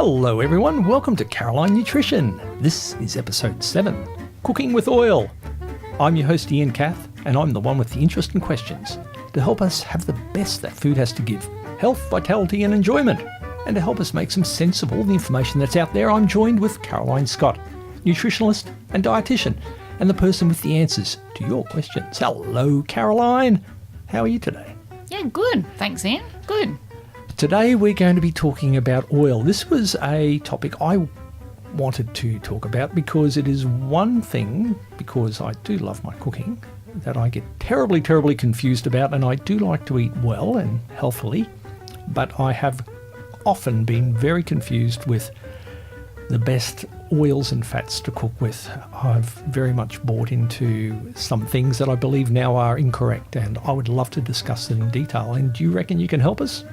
Hello everyone, welcome to Caroline Nutrition. This is episode 7, Cooking with Oil. I'm your host Ian Cath, and I'm the one with the interest and questions to help us have the best that food has to give, health, vitality and enjoyment. And to help us make some sense of all the information that's out there, I'm joined with Caroline Scott, nutritionalist and dietitian, and the person with the answers to your questions. Hello Caroline, how are you today? Yeah, good. Thanks, Ian. Good. Today we're going to be talking about oil. This was a topic I wanted to talk about because it is one thing, because I do love my cooking, that I get terribly confused about, and I do like to eat well and healthily, but I have often been very confused with the best oils and fats to cook with. I've very much bought into some things that I believe now are incorrect, and I would love to discuss them in detail. And do you reckon you can help us?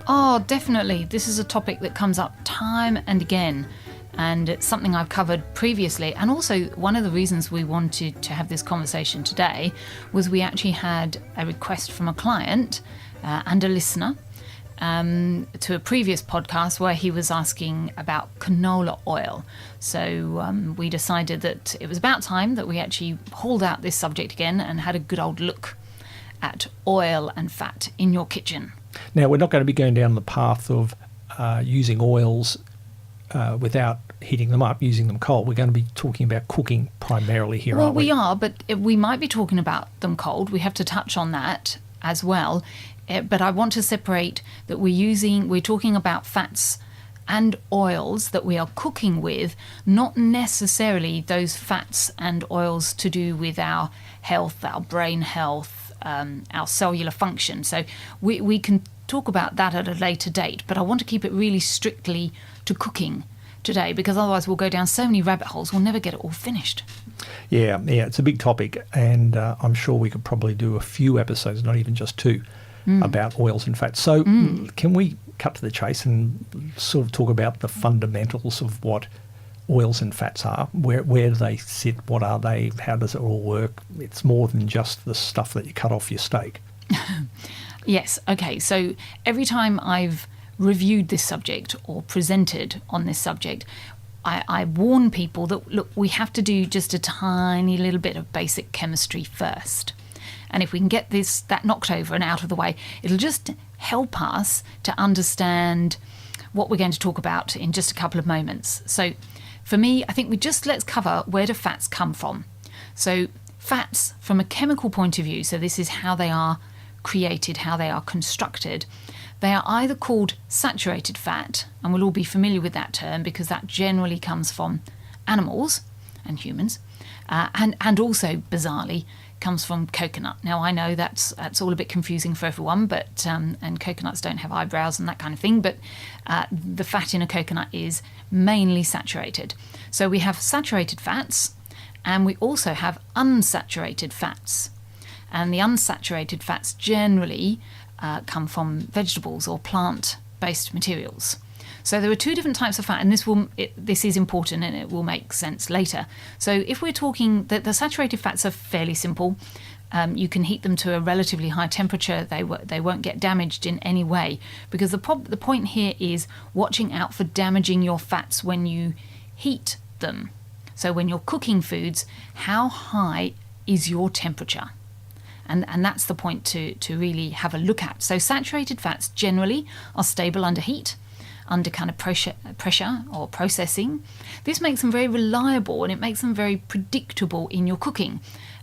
Oh, definitely. This is a topic that comes up time and again, and it's something I've covered previously. And also, one of the reasons we wanted to have this conversation today was we actually had a request from a client and a listener to a previous podcast where he was asking about canola oil. So we decided that it was about time that we actually hauled out this subject again and had a good old look at oil and fat in your kitchen. Now, we're not going to be going down the path of using oils without heating them up, using them cold. We're going to be talking about cooking primarily here, aren't we? Well, we are, but we might be talking about them cold. We have to touch on that as well. But I want to separate that we're talking about fats and oils that we are cooking with, not necessarily those fats and oils to do with our health, our brain health, our cellular function. So we can talk about that at a later date, but I want to keep it really strictly to cooking today, because otherwise we'll go down so many rabbit holes, we'll never get it all finished. Yeah, it's a big topic, and I'm sure we could probably do a few episodes, not even just 2, about oils and fats. So can we cut to the chase and sort of talk about the fundamentals of what oils and fats are? Where do they sit? What are they? How does it all work? It's more than just the stuff that you cut off your steak. Yes. Okay. So every time I've reviewed this subject or presented on this subject, I warn people that, look, we have to do just a tiny little bit of basic chemistry first. And if we can get that knocked over and out of the way, it'll just help us to understand what we're going to talk about in just a couple of moments. So for me, I think let's cover where do fats come from. So fats, from a chemical point of view, so this is how they are created, how they are constructed. They are either called saturated fat, and we'll all be familiar with that term because that generally comes from animals and humans, and also, bizarrely, comes from coconut. Now, I know that's all a bit confusing for everyone, but and coconuts don't have eyebrows and that kind of thing, but the fat in a coconut is mainly saturated. So we have saturated fats, and we also have unsaturated fats. And the unsaturated fats generally come from vegetables or plant-based materials. So there are 2 different types of fat, and this is important and it will make sense later. So if we're talking that the saturated fats are fairly simple, you can heat them to a relatively high temperature. They won't get damaged in any way, because the point here is watching out for damaging your fats when you heat them. So when you're cooking foods, how high is your temperature? And that's the point to really have a look at. So saturated fats generally are stable under heat, under kind of pressure or processing. This makes them very reliable, and it makes them very predictable in your cooking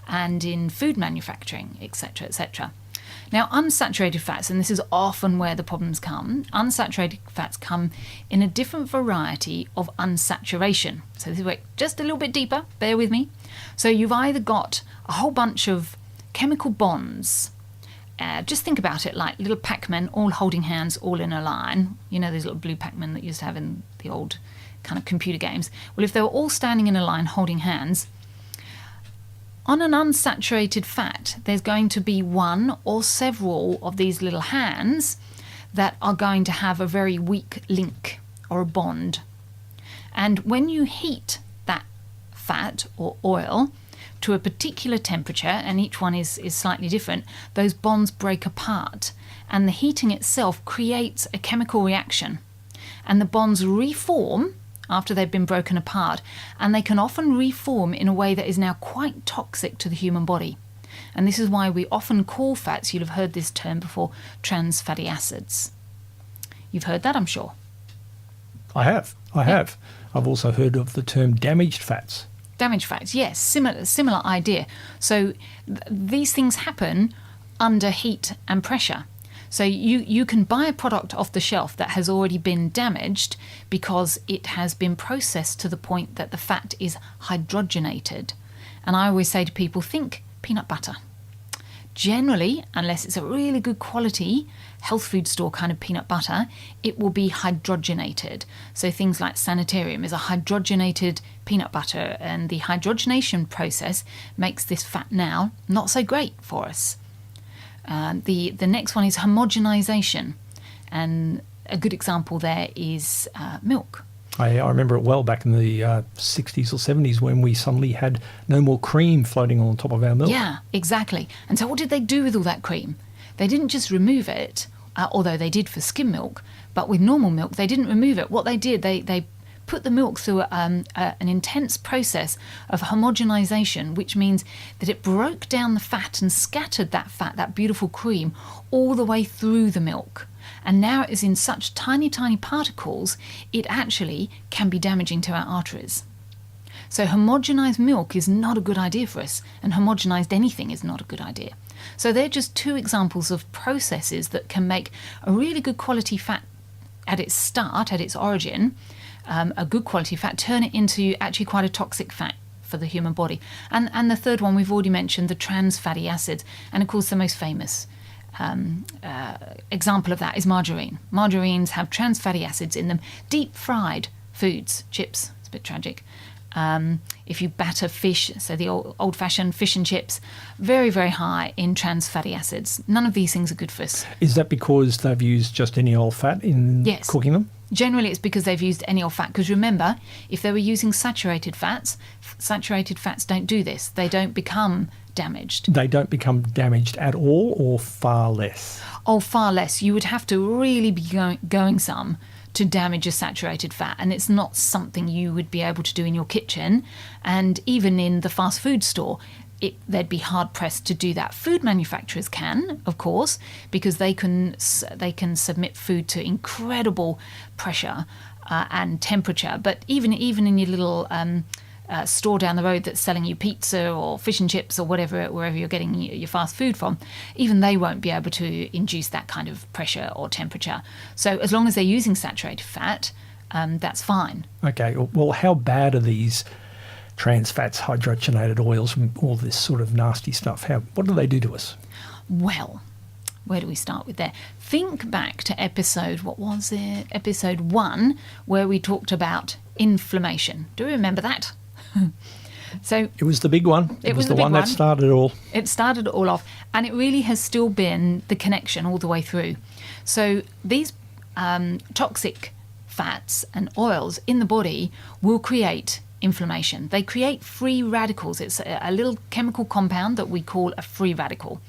and in food manufacturing, etc., etc. Now, unsaturated fats, and this is often where the problems come, unsaturated fats come in a different variety of unsaturation. So this is where just a little bit deeper, bear with me. So you've either got a whole bunch of chemical bonds. Just think about it like little Pac-Men all holding hands all in a line. You know those little blue Pac-Men that you used to have in the old kind of computer games? Well, if they were all standing in a line holding hands, on an unsaturated fat, there's going to be one or several of these little hands that are going to have a very weak link or a bond. And when you heat that fat or oil to a particular temperature, and each one is slightly different, those bonds break apart, and the heating itself creates a chemical reaction. and the bonds reform after they've been broken apart, and they can often reform in a way that is now quite toxic to the human body. And this is why we often call fats, you'll have heard this term before, trans fatty acids. You've heard that, I'm sure. I have. I've also heard of the term damaged fats. Damaged fats, yes, similar idea. So these things happen under heat and pressure. So you can buy a product off the shelf that has already been damaged because it has been processed to the point that the fat is hydrogenated. And I always say to people, think peanut butter. Generally, unless it's a really good quality health food store kind of peanut butter, it will be hydrogenated. So things like Sanitarium is a hydrogenated peanut butter, and the hydrogenation process makes this fat now not so great for us. The next one is homogenization, and a good example there is milk. I remember it well back in the 60s or 70s when we suddenly had no more cream floating on top of our milk. Yeah, exactly. And so what did they do with all that cream? They didn't just remove it, although they did for skim milk, but with normal milk they didn't remove it. What they did, they put the milk through an intense process of homogenization, which means that it broke down the fat and scattered that fat, that beautiful cream, all the way through the milk. And now it is in such tiny, tiny particles, it actually can be damaging to our arteries. So homogenized milk is not a good idea for us, and homogenized anything is not a good idea. So they're just two examples of processes that can make a really good quality fat at its start, at its origin, a good quality fat, turn it into actually quite a toxic fat for the human body. And the third one we've already mentioned, the trans fatty acids. And of course the most famous example of that is margarine. Margarines have trans fatty acids in them. Deep fried foods, chips, it's a bit tragic. If you batter fish, so the old-fashioned fish and chips, very, very high in trans fatty acids. None of these things are good for us. Is that because they've used just any old fat in cooking them? Generally, it's because they've used any old fat. Because remember, if they were using saturated fats don't do this. They don't become damaged. They don't become damaged at all, or far less? Oh, far less. You would have to really be going some to damage a saturated fat, and it's not something you would be able to do in your kitchen. And even in the fast food store, they'd be hard pressed to do that. Food manufacturers can, of course, because they can submit food to incredible pressure and temperature. But even in your little store down the road that's selling you pizza or fish and chips or whatever, wherever you're getting your fast food from, even they won't be able to induce that kind of pressure or temperature. So as long as they're using saturated fat, that's fine. Okay, well, how bad are these trans fats, hydrogenated oils, and all this sort of nasty stuff? What do they do to us? Well, where do we start with there? Think back to episode 1, where we talked about inflammation. Do you remember that? So it was the big one. It was the one that started it all. It started it all off, and it really has still been the connection all the way through. So these toxic fats and oils in the body will create inflammation. They create free radicals. It's a little chemical compound that we call a free radical.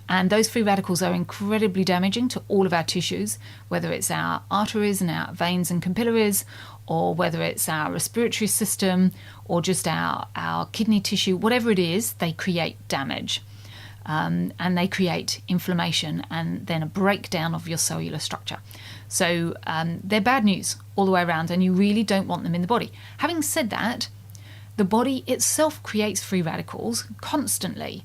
And those free radicals are incredibly damaging to all of our tissues, whether it's our arteries and our veins and capillaries, or whether it's our respiratory system, or just our kidney tissue. Whatever it is, they create damage. And they create inflammation and then a breakdown of your cellular structure. So they're bad news all the way around, and you really don't want them in the body. Having said that, the body itself creates free radicals constantly.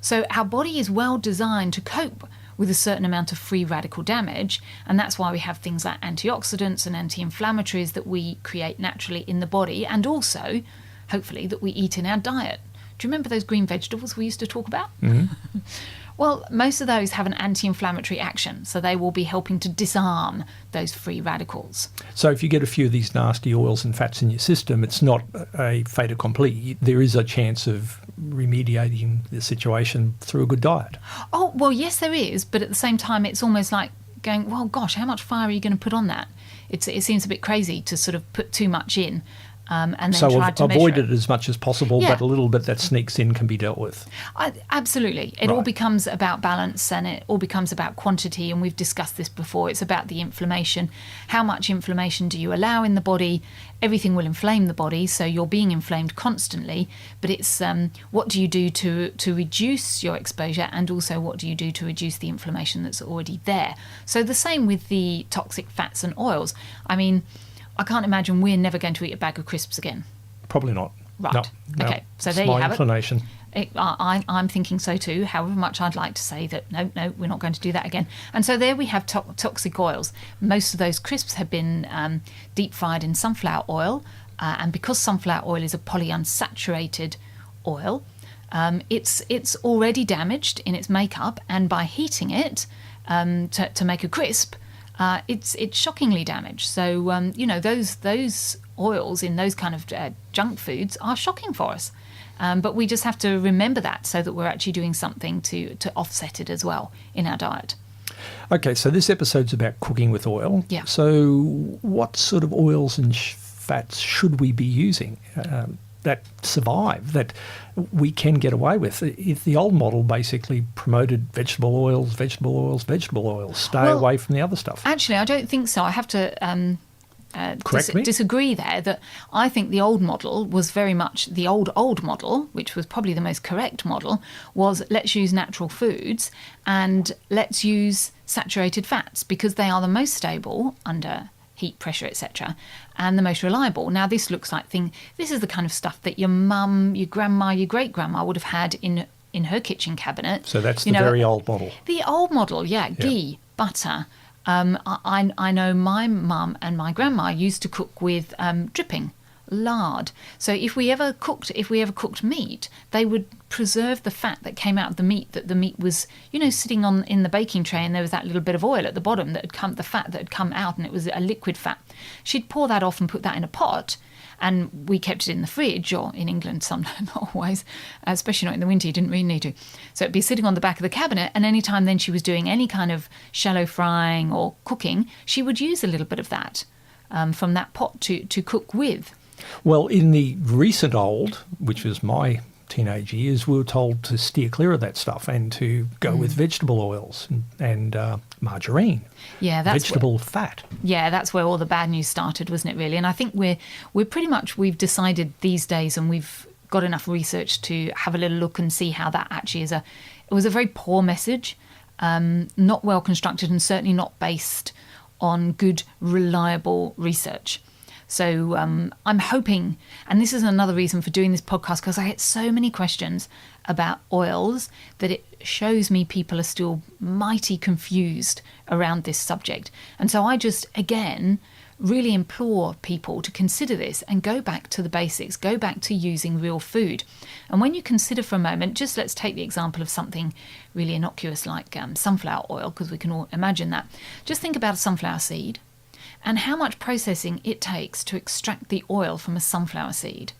So our body is well designed to cope with a certain amount of free radical damage, and that's why we have things like antioxidants and anti-inflammatories that we create naturally in the body, and also, hopefully, that we eat in our diet. Do you remember those green vegetables we used to talk about? Mm-hmm. Well, most of those have an anti-inflammatory action, so they will be helping to disarm those free radicals. So if you get a few of these nasty oils and fats in your system, it's not a fait accompli. There is a chance of remediating the situation through a good diet. Oh, well, yes, there is, but at the same time, it's almost like going, well, gosh, how much fire are you going to put on that? It seems a bit crazy to sort of put too much in. and then so tried to avoid measure it as much as possible, Yeah. but a little bit that sneaks in can be dealt with. Absolutely. It all Right. becomes about balance, and it all becomes about quantity, and we've discussed this before. It's about the inflammation. How much inflammation do you allow in the body? Everything will inflame the body, so you're being inflamed constantly, but it's what do you do to reduce your exposure, and also what do you do to reduce the inflammation that's already there? So the same with the toxic fats and oils. I mean, I can't imagine we're never going to eat a bag of crisps again. Probably not. Right. No. Okay. So It's there you my have inclination. it. I'm thinking so too, however much I'd like to say that no, we're not going to do that again. And so there we have toxic oils. Most of those crisps have been deep fried in sunflower oil, and because sunflower oil is a polyunsaturated oil, it's already damaged in its makeup, and by heating it to make a crisp, it's shockingly damaged. So those oils in those kind of junk foods are shocking for us. But we just have to remember that, so that we're actually doing something to offset it as well in our diet. Okay, so this episode's about cooking with oil. Yeah. So what sort of oils and fats should we be using that survive, that we can get away with? If the old model basically promoted vegetable oils, stay away from the other stuff. Actually, I don't think so. I have to Correct me? disagree there. That I think the old model was very much the old model, which was probably the most correct model, was let's use natural foods and let's use saturated fats because they are the most stable under heat, pressure, etc., and the most reliable. Now, this looks like this is the kind of stuff that your mum, your grandma, your great-grandma would have had in her kitchen cabinet. So that's the very old model. The old model, yeah. Ghee, butter. I know my mum and my grandma used to cook with dripping, lard. So if we ever cooked meat, they would preserve the fat that came out of the meat. That the meat was, sitting in the baking tray, and there was that little bit of oil at the bottom the fat that had come out, and it was a liquid fat. She'd pour that off and put that in a pot. And we kept it in the fridge, or in England, sometimes, not always, especially not in the winter, you didn't really need to. So it'd be sitting on the back of the cabinet, and any time then she was doing any kind of shallow frying or cooking, she would use a little bit of that from that pot to cook with. Well, in the recent old, which was my teenage years, we were told to steer clear of that stuff and to go with vegetable oils and margarine. Yeah, that's vegetable fat. Yeah, that's where all the bad news started, wasn't it, really? And I think we're pretty much, we've decided these days, and we've got enough research to have a little look and see how that actually it was a very poor message, not well constructed, and certainly not based on good, reliable research. So I'm hoping, and this is another reason for doing this podcast, because I get so many questions about oils that it shows me people are still mighty confused around this subject. And so I just, again, really implore people to consider this and go back to the basics, go back to using real food. And when you consider for a moment, just let's take the example of something really innocuous like sunflower oil, because we can all imagine that. Just think about a sunflower seed and how much processing it takes to extract the oil from a sunflower seed.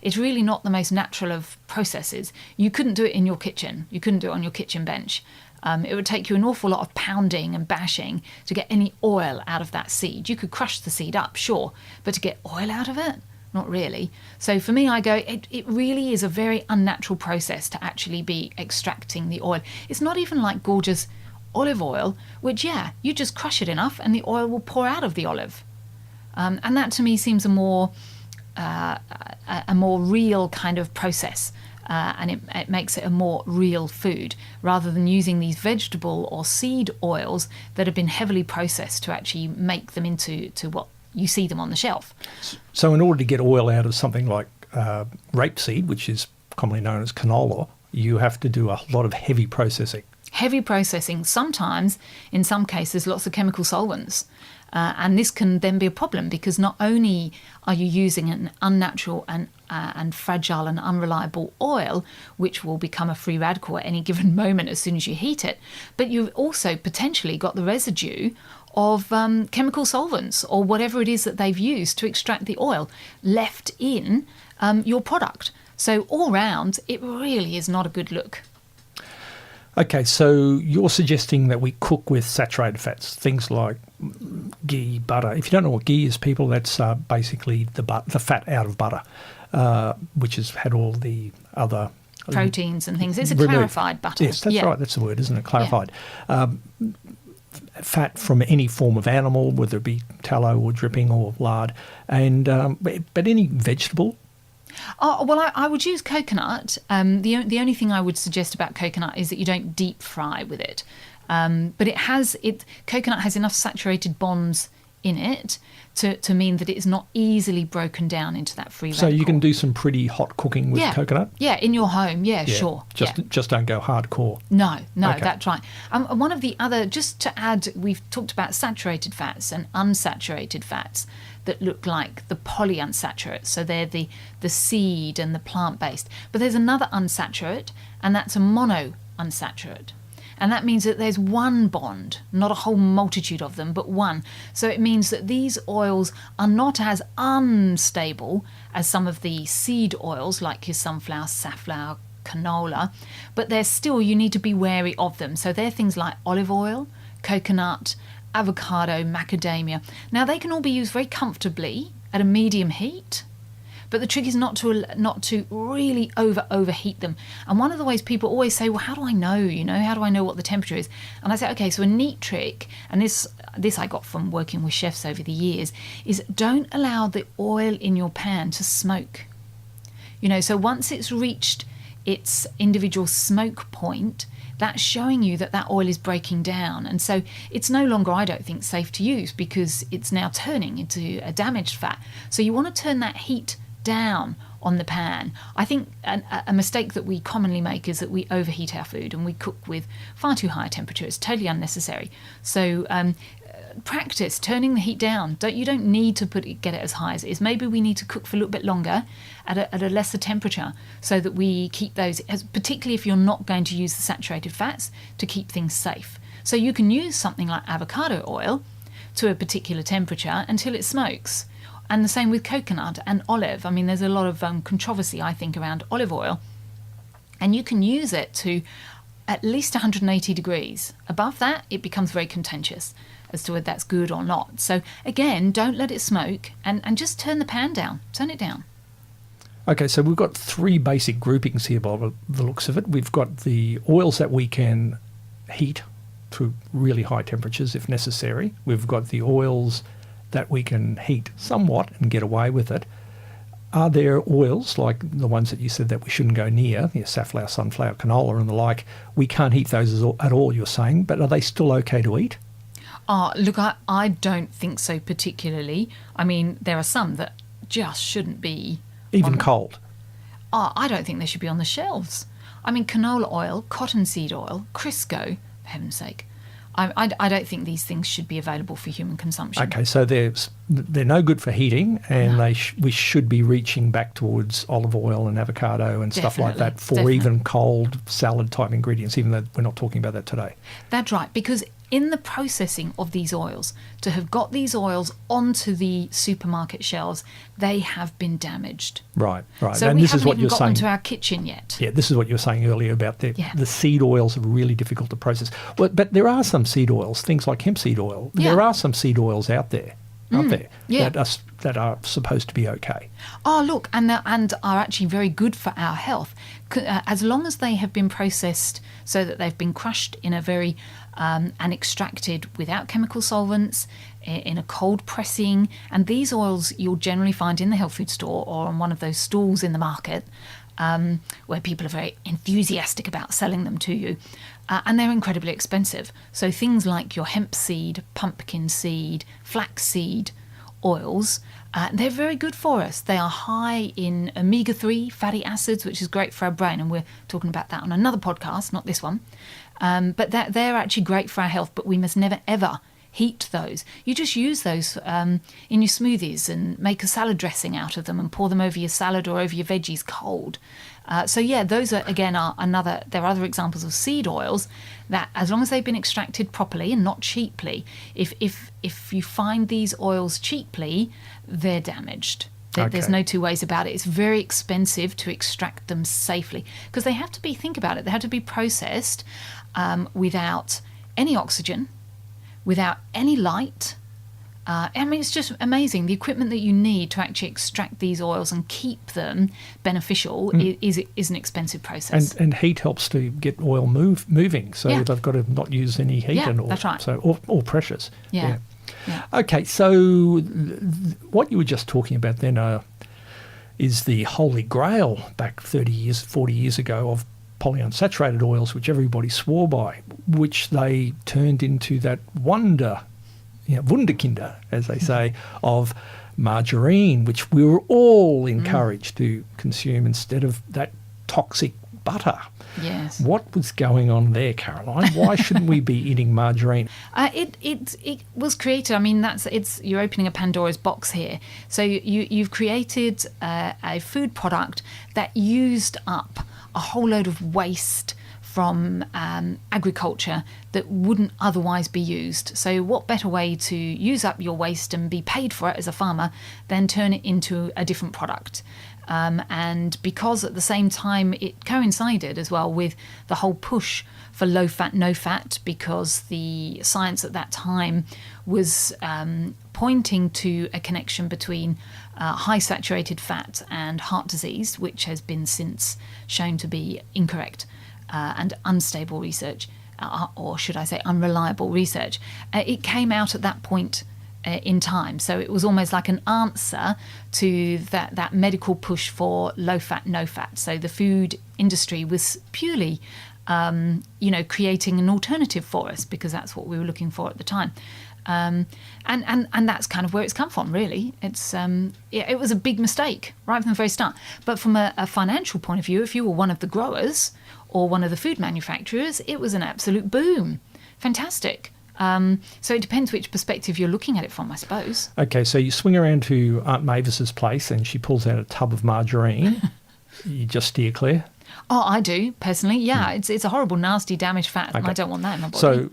It's really not the most natural of processes. You couldn't do it in your kitchen. You couldn't do it on your kitchen bench. It would take you an awful lot of pounding and bashing to get any oil out of that seed. You could crush the seed up, sure, but to get oil out of it? Not really. So for me, I go, it really is a very unnatural process to actually be extracting the oil. It's not even like gorgeous olive oil, which, yeah, you just crush it enough and the oil will pour out of the olive. And that to me seems a more real kind of process. And it makes it a more real food, rather than using these vegetable or seed oils that have been heavily processed to actually make them into what you see them on the shelf. So in order to get oil out of something like rapeseed, which is commonly known as canola, you have to do a lot of heavy processing. Heavy processing, sometimes, in some cases, lots of chemical solvents. And this can then be a problem, because not only are you using an unnatural and fragile and unreliable oil, which will become a free radical at any given moment as soon as you heat it, but you've also potentially got the residue of chemical solvents or whatever it is that they've used to extract the oil left in your product. So all round, it really is not a good look. Okay, so you're suggesting that we cook with saturated fats, things like ghee, butter. If you don't know what ghee is, people, that's basically the fat out of butter, which has had all the other proteins and things. It's a removed. clarified butter. Yes, that's right. That's the word, isn't it? Clarified. Fat from any form of animal, whether it be tallow or dripping or lard, and but any vegetable. Oh, well, I would use coconut. The only thing I would suggest about coconut is that you don't deep fry with it. But coconut has enough saturated bonds in it to mean that it is not easily broken down into that free radical. So you can do some pretty hot cooking with coconut? Yeah, in your home. Yeah, sure. Just don't go hardcore. No, Okay. that's right. One of the other, just to add, we've talked about saturated fats and unsaturated fats that look like the polyunsaturates. So they're the seed and the plant-based. But there's another unsaturate, and that's a monounsaturated. And that means that there's one bond, not a whole multitude of them, but one. So it means that these oils are not as unstable as some of the seed oils, like your sunflower, safflower, canola, but they're still, you need to be wary of them. So they're things like olive oil, coconut, avocado, macadamia. Now they can all be used very comfortably at a medium heat, but the trick is not to really overheat them. And one of the ways people always say, well, how do I know? How do I know what the temperature is? And I say, okay, so a neat trick, and this I got from working with chefs over the years, is don't allow the oil in your pan to smoke. So once it's reached its individual smoke point, that's showing you that oil is breaking down. And so it's no longer, I don't think, safe to use because it's now turning into a damaged fat. So you want to turn that heat down on the pan. I think a mistake that we commonly make is that we overheat our food and we cook with far too high a temperature. It's totally unnecessary. So practice turning the heat down. You don't need to get it as high as it is. Maybe we need to cook for a little bit longer at a lesser temperature so that we keep those, particularly if you're not going to use the saturated fats, to keep things safe. So you can use something like avocado oil to a particular temperature until it smokes. And the same with coconut and olive. I mean, there's a lot of controversy, I think, around olive oil. And you can use it to at least 180 degrees. Above that, it becomes very contentious as to whether that's good or not. So again, don't let it smoke and just turn the pan down. Turn it down. Okay, so we've got three basic groupings here by the looks of it. We've got the oils that we can heat to really high temperatures if necessary. We've got the oils that we can heat somewhat and get away with it. Are there oils, like the ones that you said that we shouldn't go near, safflower, sunflower, canola and the like, we can't heat those at all, you're saying, but are they still okay to eat? Look, I don't think so particularly. I mean, there are some that just shouldn't be. Even cold? I don't think they should be on the shelves. I mean, canola oil, cottonseed oil, Crisco, for heaven's sake. I don't think these things should be available for human consumption. Okay, so they're no good for heating, and we should be reaching back towards olive oil and avocado and stuff like that for even cold salad type ingredients, even though we're not talking about that today. That's right, because in the processing of these oils, to have got these oils onto the supermarket shelves, they have been damaged. Right. So and we this haven't is what even you're got saying. them to our kitchen yet. Yeah, this is what you were saying earlier about the seed oils are really difficult to process. Well, but there are some seed oils, things like hemp seed oil. Yeah. There are some seed oils out there, aren't there, yeah. that are supposed to be okay. Oh, look, and are actually very good for our health, as long as they have been processed so that they've been crushed in a very and extracted without chemical solvents, in a cold pressing. And these oils you'll generally find in the health food store or on one of those stalls in the market where people are very enthusiastic about selling them to you. And they're incredibly expensive. So things like your hemp seed, pumpkin seed, flaxseed oils, they're very good for us. They are high in omega-3 fatty acids, which is great for our brain. And we're talking about that on another podcast, not this one. But they're actually great for our health, but we must never, ever heat those. You just use those in your smoothies and make a salad dressing out of them and pour them over your salad or over your veggies cold. Those are, again, there are other examples of seed oils that, as long as they've been extracted properly and not cheaply, if you find these oils cheaply, they're damaged. There's Okay. no two ways about it. It's very expensive to extract them safely because they have to be, think about it, they have to be processed without any oxygen, without any light. I mean, it's just amazing. The equipment that you need to actually extract these oils and keep them beneficial is an expensive process. And heat helps to get oil moving, so Yeah. they've got to not use any heat Yeah, and all. that's right. So all precious. Yeah. Okay, so what you were just talking about then is the holy grail back 30 years, 40 years ago of polyunsaturated oils, which everybody swore by, which they turned into that Wunderkinder, as they say, of margarine, which we were all encouraged to consume instead of that toxic butter. Yes. What was going on there, Caroline? Why shouldn't we be eating margarine? It was created. I mean, you're opening a Pandora's box here. So you've created a food product that used up a whole load of waste from agriculture that wouldn't otherwise be used. So what better way to use up your waste and be paid for it as a farmer than turn it into a different product? And because at the same time it coincided as well with the whole push for low fat, no fat, because the science at that time was pointing to a connection between high saturated fat and heart disease, which has been since shown to be incorrect and unstable research, or should I say unreliable research. It came out at that point in time. So it was almost like an answer to that medical push for low fat, no fat. So the food industry was purely, creating an alternative for us because that's what we were looking for at the time. And that's kind of where it's come from, really. It was a big mistake right from the very start. But from a financial point of view, if you were one of the growers or one of the food manufacturers, it was an absolute boom. Fantastic. So it depends which perspective you're looking at it from, I suppose. Okay, so you swing around to Aunt Mavis's place and she pulls out a tub of margarine. You just steer clear? Oh, I do, personally. Yeah, it's a horrible, nasty, damaged fat, and I don't want that in my body. So,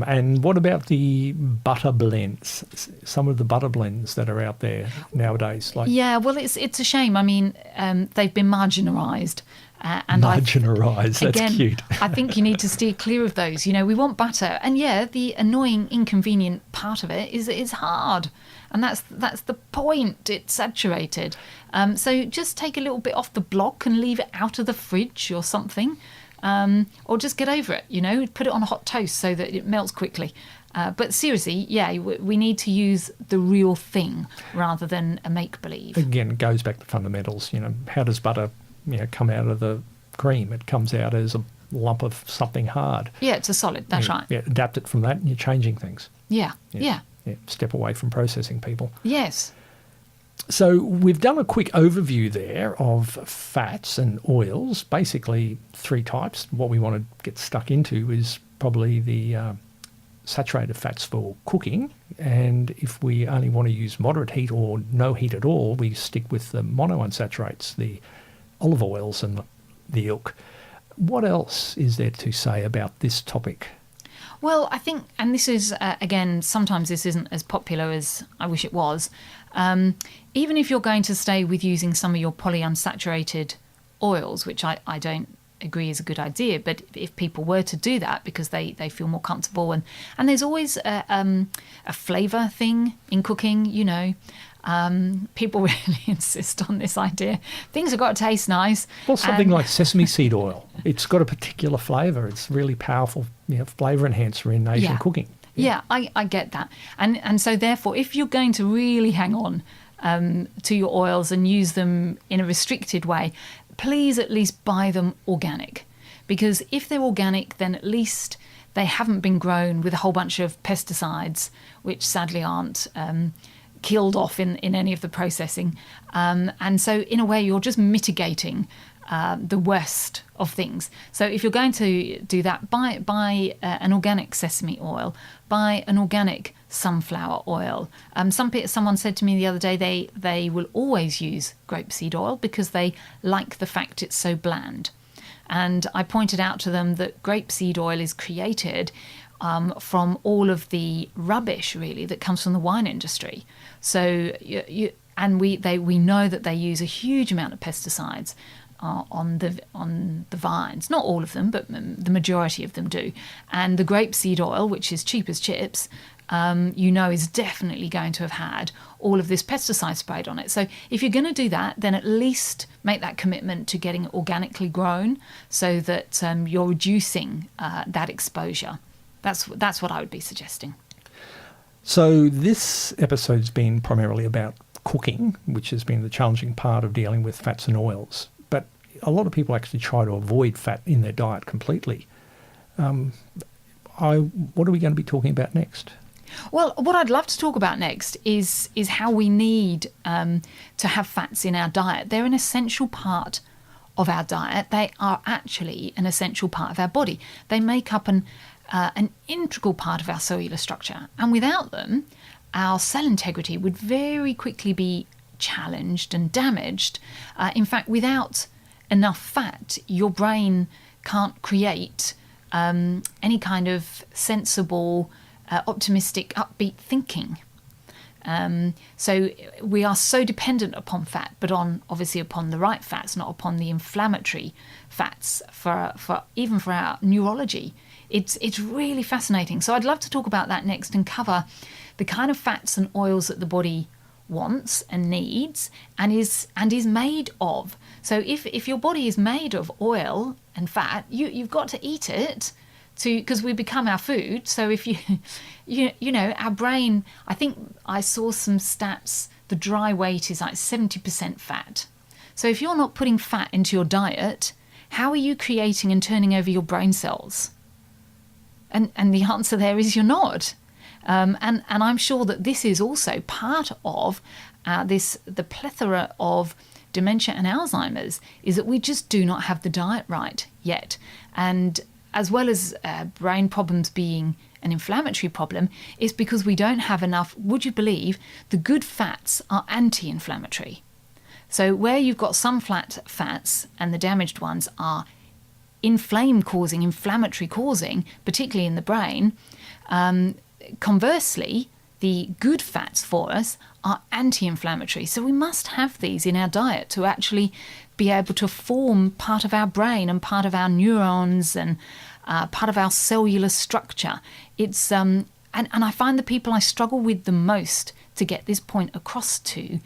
and what about the butter blends? Some of the butter blends that are out there nowadays? Yeah, well, it's a shame. I mean, they've been marginalised. And marginalised, that's again, cute. I think you need to steer clear of those. We want butter. And yeah, the annoying, inconvenient part of it is it's hard. And that's the point. It's saturated. So just take a little bit off the block and leave it out of the fridge or something. Or just get over it, put it on a hot toast so that it melts quickly. But seriously, yeah, we need to use the real thing rather than a make-believe. Again, it goes back to fundamentals. How does butter come out of the cream? It comes out as a lump of something hard. Yeah, it's a solid, that's right. Yeah, adapt it from that and you're changing things. Yeah. Step away from processing people. Yes. So we've done a quick overview there of fats and oils, basically three types. What we want to get stuck into is probably the saturated fats for cooking, and if we only want to use moderate heat or no heat at all, we stick with the monounsaturates, the olive oils and the ilk. What else is there to say about this topic? Well, I think, and this is, again, sometimes this isn't as popular as I wish it was. Even if you're going to stay with using some of your polyunsaturated oils, which I don't agree is a good idea, but if people were to do that because they feel more comfortable, and there's always a flavour thing in cooking, people really insist on this idea. Things have got to taste nice. Well, something like sesame seed oil. It's got a particular flavour. It's really powerful flavour enhancer in Asian cooking. Yeah, I get that. And so therefore, if you're going to really hang on to your oils and use them in a restricted way, please at least buy them organic. Because if they're organic, then at least they haven't been grown with a whole bunch of pesticides, which sadly aren't killed off in any of the processing. And so in a way, you're just mitigating the worst of things. So if you're going to do that, buy an organic sesame oil, buy an organic sunflower oil. Someone said to me the other day they will always use grapeseed oil because they like the fact it's so bland. And I pointed out to them that grapeseed oil is created from all of the rubbish, really, that comes from the wine industry. So and we know that they use a huge amount of pesticides on the vines. Not all of them, but the majority of them do. And the grapeseed oil, which is cheap as chips, is definitely going to have had all of this pesticide sprayed on it. So if you're going to do that, then at least make that commitment to getting it organically grown, so that you're reducing that exposure. That's what I would be suggesting. So this episode's been primarily about cooking, which has been the challenging part of dealing with fats and oils. But a lot of people actually try to avoid fat in their diet completely. What are we going to be talking about next? Well, what I'd love to talk about next is how we need to have fats in our diet. They're an essential part of our diet. They are actually an essential part of our body. They make up an integral part of our cellular structure. And without them, our cell integrity would very quickly be challenged and damaged. In fact, without enough fat, your brain can't create any kind of sensible, optimistic, upbeat thinking. So we are so dependent upon fat, but obviously upon the right fats, not upon the inflammatory fats for even for our neurology. It's really fascinating. So I'd love to talk about that next and cover the kind of fats and oils that the body wants and needs and is made of. So if your body is made of oil and fat, you've got to eat it because we become our food. So if our brain, I think I saw some stats, the dry weight is like 70% fat. So if you're not putting fat into your diet, how are you creating and turning over your brain cells? And the answer there is you're not. And I'm sure that this is also part of the plethora of dementia and Alzheimer's, is that we just do not have the diet right yet. And as well as brain problems being an inflammatory problem, it's because we don't have enough. Would you believe the good fats are anti-inflammatory? So where you've got some fats and the damaged ones are inflammatory causing, particularly in the brain, conversely, the good fats for us are anti-inflammatory. So we must have these in our diet to actually be able to form part of our brain and part of our neurons and part of our cellular structure. It's and I find the people I struggle with the most to get this point across to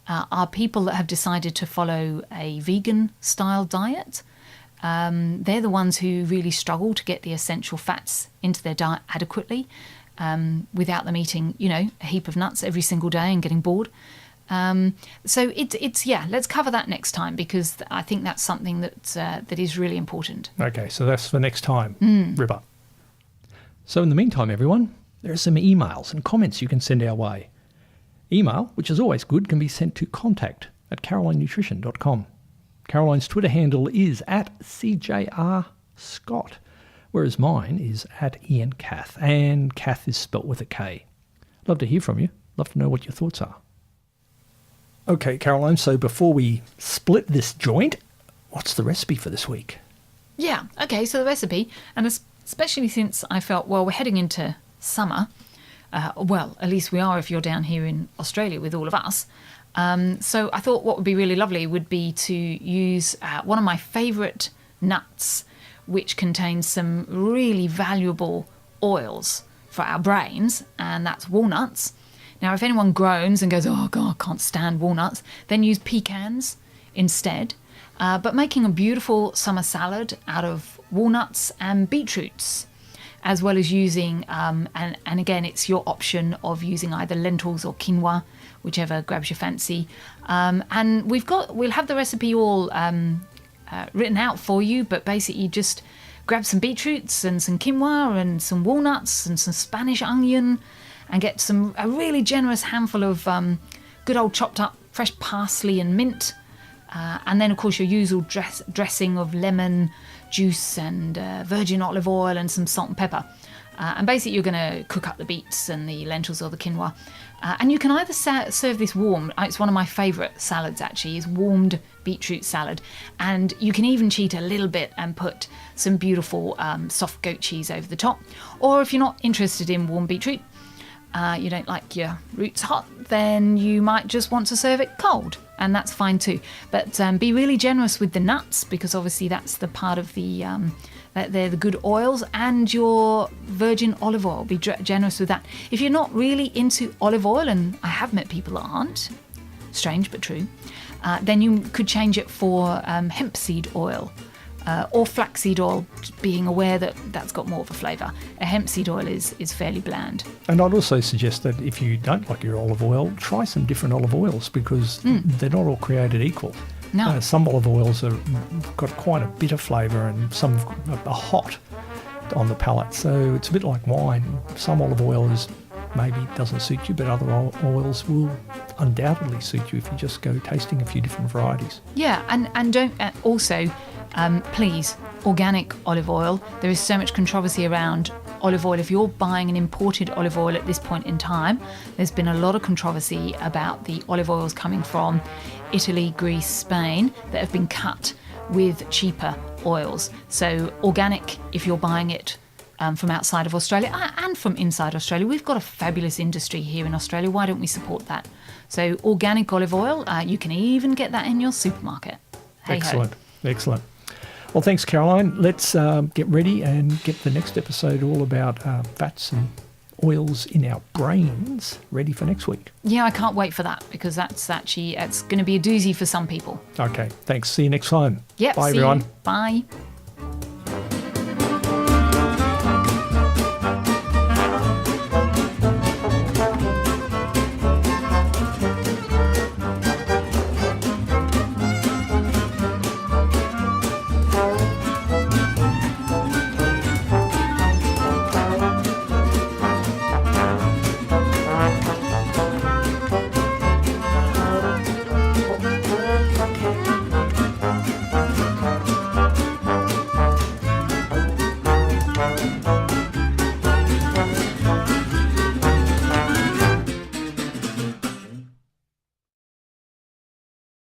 are people that have decided to follow a vegan style diet. They're the ones who really struggle to get the essential fats into their diet adequately, without them eating, a heap of nuts every single day and getting bored. So let's cover that next time, because I think that's something that is really important. Okay, so that's for next time, Ripper. So in the meantime, everyone, there are some emails and comments you can send our way. Email, which is always good, can be sent to contact@carolinenutrition.com. Caroline's Twitter handle is @CJRScott, whereas mine is @IanCath, and Cath is spelt with a K. Love to hear from you. Love to know what your thoughts are. Okay, Caroline, so before we split this joint, what's the recipe for this week? Yeah, okay, so the recipe, and especially since I felt, we're heading into summer, at least we are if you're down here in Australia with all of us. So I thought what would be really lovely would be to use one of my favourite nuts, which contains some really valuable oils for our brains, and that's walnuts. Now, if anyone groans and goes, oh God, I can't stand walnuts, then use pecans instead. But making a beautiful summer salad out of walnuts and beetroots, as well as using, and again, it's your option of using either lentils or quinoa, whichever grabs your fancy. And we'll have the recipe all written out for you, but basically just grab some beetroots and some quinoa and some walnuts and some Spanish onion, and get a really generous handful of good old chopped up fresh parsley and mint. And then, of course, your usual dressing of lemon juice and virgin olive oil and some salt and pepper. And basically, you're going to cook up the beets and the lentils or the quinoa. And you can either serve this warm. It's one of my favourite salads, actually, is warmed beetroot salad. And you can even cheat a little bit and put some beautiful soft goat cheese over the top. Or if you're not interested in warm beetroot, you don't like your roots hot, then you might just want to serve it cold, and that's fine too. But be really generous with the nuts, because obviously that's the part of the they're the good oils, and your virgin olive oil. Be generous with that. If you're not really into olive oil, and I have met people that aren't, strange but true, then you could change it for hemp seed oil. Or flaxseed oil, being aware that that's got more of a flavour. A hemp seed oil is fairly bland. And I'd also suggest that if you don't like your olive oil, try some different olive oils, because they're not all created equal. No. Some olive oils have got quite a bitter flavour, and some are hot on the palate. So it's a bit like wine. Some olive oil maybe doesn't suit you, but other oils will undoubtedly suit you if you just go tasting a few different varieties. Yeah, and don't also... please, organic olive oil. There is so much controversy around olive oil. If you're buying an imported olive oil at this point in time, there's been a lot of controversy about the olive oils coming from Italy, Greece, Spain that have been cut with cheaper oils. So organic, if you're buying it from outside of Australia and from inside Australia. We've got a fabulous industry here in Australia. Why don't we support that? So organic olive oil, you can even get that in your supermarket. Excellent. Well, thanks, Caroline. Let's get ready and get the next episode all about fats and oils in our brains ready for next week. Yeah, I can't wait for that, because it's going to be a doozy for some people. Okay, thanks. See you next time. Yep. Bye, everyone. Bye.